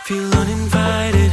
Feel uninvited.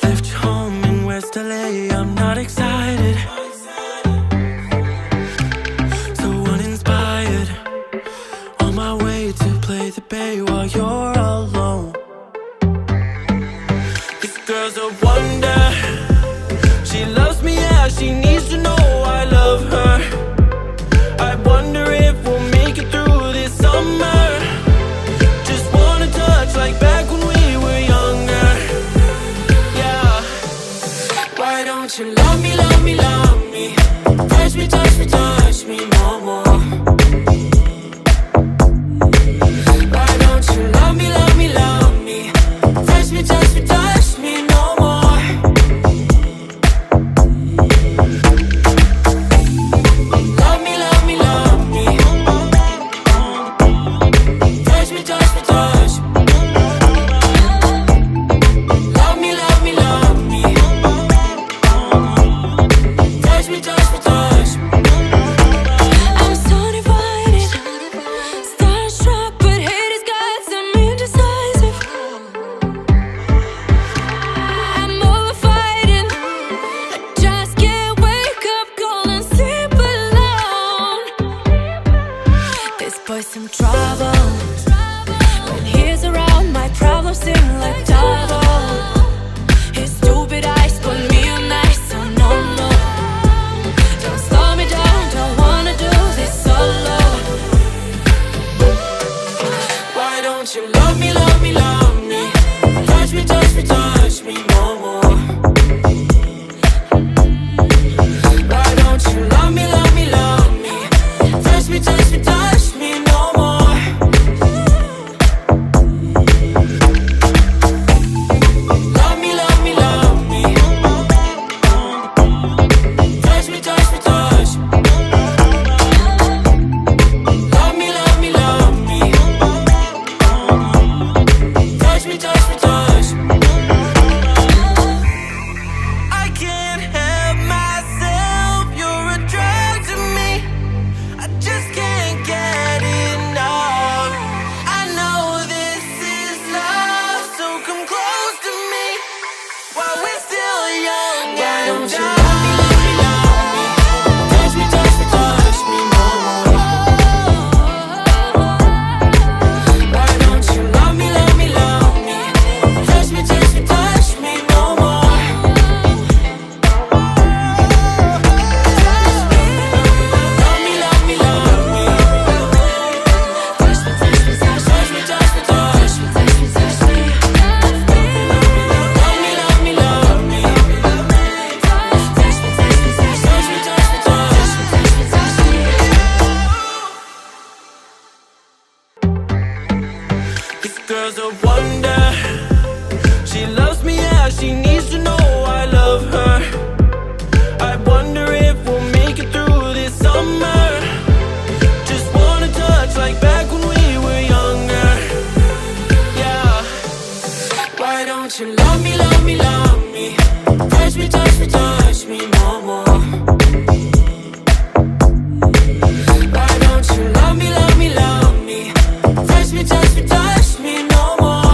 Left home in West LA, I'm not excited. So uninspired. On my way to play the bay while you're alone. This girl's a wonder. She loves me, yeah, she needs to know I love her. I wonder if we'll make it through this summer. Just wanna touch like back when we were younger. Yeah. Why don't you love me, love me, love me? Touch me, touch me, touch me no more. Why don't you love me, love me, love me? Touch me, touch me, touch me no more. Love me, love me, love me. Touch me, touch me, touch me. Love me, love me, love me. Touch me, touch me, touch me. I'm so divided, starstruck, but hate has got some indecisive. I'm over fighting, I just can't wake up cold and sleep alone. This boy's some trouble. When he's around, my problems seem like double. His stupid eyes put me on ice, so no, no. Don't slow me down, don't wanna do this solo. Why don't you love me, love me, love me? Touch me, touch me, touch me no more. Why don't you love me, love me, love me? Touch me, touch me, touch me no more. Love me, love me, love me. Touch me, touch me, touch me. Love me, love me, love me. Touch me, touch me, touch me. I can't help myself, you're a drug to me. I just can't get enough. I know this is love, so come close to me while we're still young. Why don't you love me, love me, love me? Touch me, touch me, touch me no more. Why don't you love me, love me, love me? Touch me, touch me, touch me no more. Love me, love me, love me. Touch me, touch me, touch me. Touch me, touch me, touch me. Touch me, touch me, touch me. Love me, love me, love me. Touch me, touch me, touch me. Touch me, touch me, touch me. Touch me, touch me. This girl's a wonder. She loves me, yeah, she needs to know I love her. I wonder if we'll make it through this summer. Just wanna touch like back when we were younger. Yeah. Why don't you love me, love me, love me? Touch me, touch me, touch me no more. Why don't you love me, love me, love me? Touch me, touch me, touch me no more.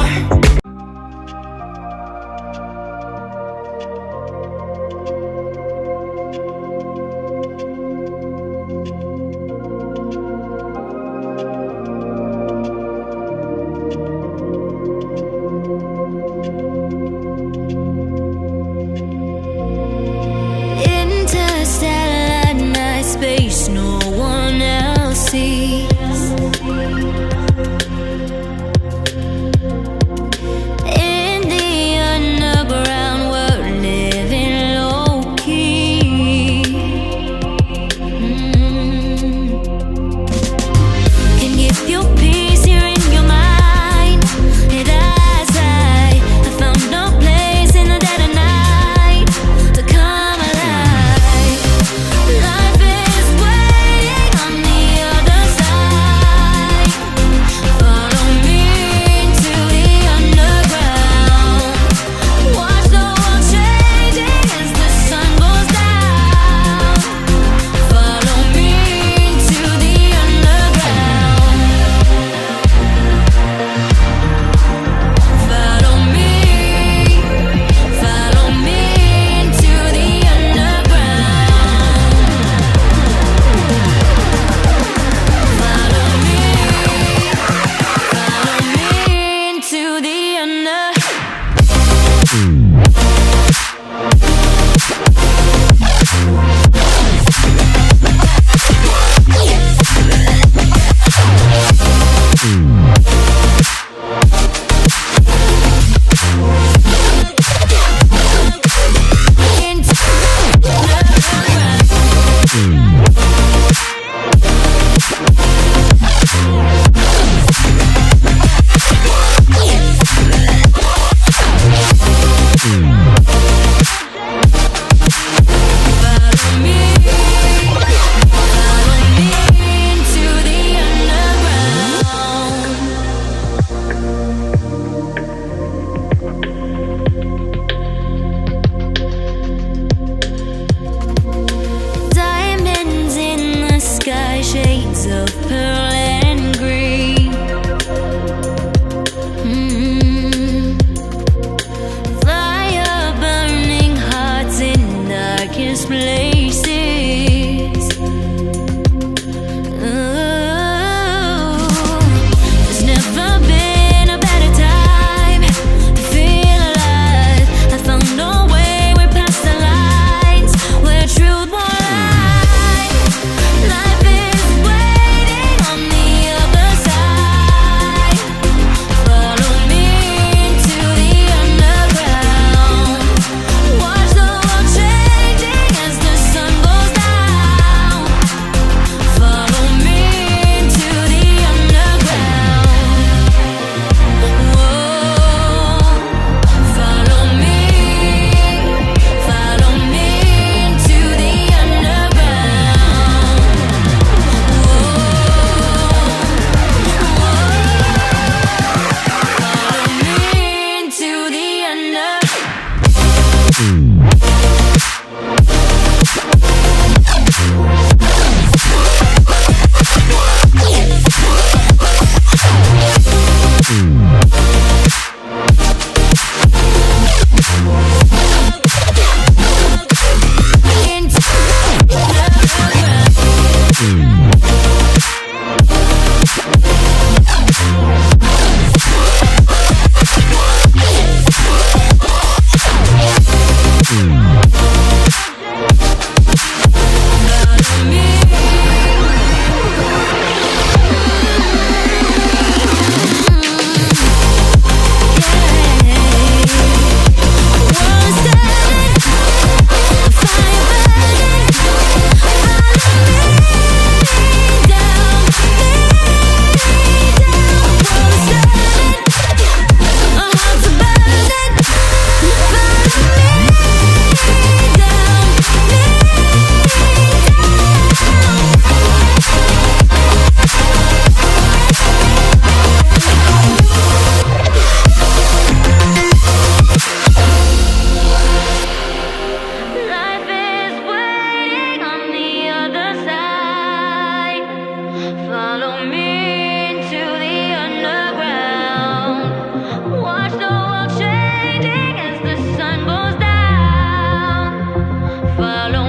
of pearl and green. Fire burning hearts in darkest places. There's never been a better time to feel alive. I found a way way past the lines where truth won't lie. Life is waiting on the other side. Follow me into the underground. Watch the world changing as the sun goes down. Follow me into the underground. Whoa, follow me into the underground. Follow me into the Life is waiting on the other side. Follow me into the underground. Watch the world changing as the sun goes down. Follow